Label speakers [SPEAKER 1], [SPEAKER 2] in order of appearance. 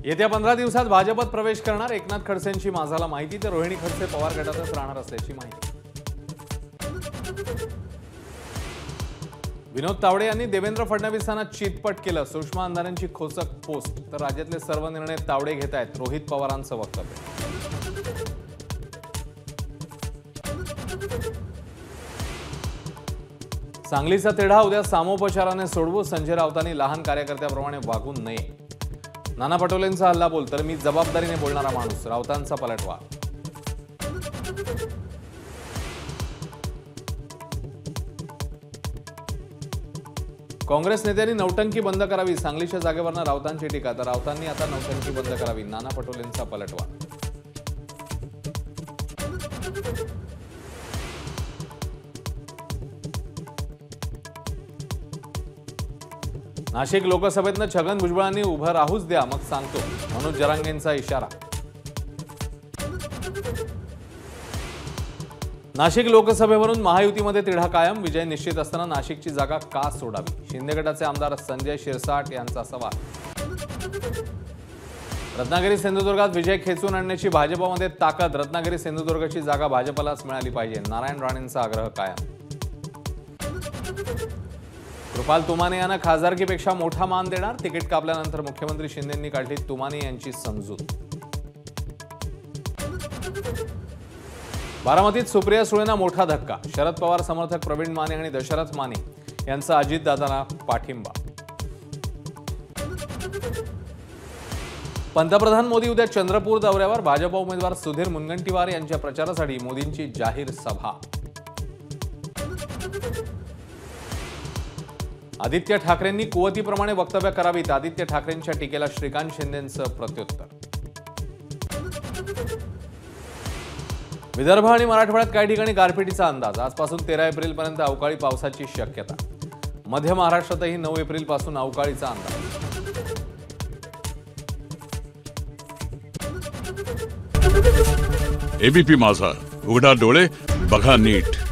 [SPEAKER 1] येत्या 15 दिवसात भाजपत प्रवेश करणार एकनाथ खडसेंची माझाला माहिती, तर रोहिणी खडसे पवार गटातच राहणार असल्याची माहिती। विनोद तावडे यांनी देवेंद्र फडणवीसांना चितपट केलं, सुषमा अंधारेंची खोचक पोस्ट। तर राज्यातले सर्व निर्णय तावडे घेत आहेत, रोहित पवारांचं वक्तव्य। सांगलीचा तिढा उद्या सामोपचाराने सोडवू, संजय राऊतांनी लहान कार्यकर्त्याप्रमाणे वागू नये। नाना पटोलेंचा हल्ला बोल, तर मी जबाबदारीने बोलणारा माणूस, राऊतांचा पलटवार। काँग्रेस नेत्यांनी नौटंकी बंद करावी, सांगलीच्या जागेवरनं राऊतांची टीका, तर राऊतांनी आता नौटंकी बंद करावी, नाना पटोलेंचा पलटवार। नाशिक लोकसभेतनं छगन भुजबळांनी उभं राहूच द्या, मग सांगतो, मनोज जरांगेंचा इशारा। नाशिक लोकसभेवरून महायुतीमध्ये तिढा कायम, विजय निश्चित असताना नाशिकची जागा का सोडावी, शिंदे गटाचे आमदार संजय शिरसाट यांचा सवाल। रत्नागिरी सिंधुदुर्गात विजय खेचून आणण्याची भाजपमध्ये ताकद, रत्नागिरी सिंधुदुर्गची जागा भाजपलाच मिळाली पाहिजे, नारायण राणेंचा आग्रह कायम। कृपाल तुमाने यांना खासदारकीपेक्षा मोठा मान देणार, तिकीट कापल्यानंतर मुख्यमंत्री शिंदेंनी काढली तुमाने यांची समजूत। बारामतीत सुप्रिया सुळेंना मोठा धक्का, शरद पवार समर्थक प्रवीण माने आणि दशरथ माने यांचा अजितदादांना पाठिंबा। पंतप्रधान मोदी उद्या चंद्रपूर दौऱ्यावर, भाजप उमेदवार सुधीर मुनगंटीवार यांच्या प्रचारासाठी मोदींची जाहीर सभा। आदित्य ठाकरेंनी कुवतीप्रमाणे वक्तव्य करावीत, आदित्य ठाकरेंच्या टीकेला श्रीकांत शिंदेंचं प्रत्युत्तर। विदर्भ आणि मराठवाड्यात काही ठिकाणी गारपिटीचा अंदाज, आजपासून 13 एप्रिलपर्यंत अवकाळी पावसाची शक्यता, मध्य महाराष्ट्रातही 9 एप्रिलपासून अवकाळीचा अंदाज।
[SPEAKER 2] एबीपी माझा, उघडा डोळे बघा नीट।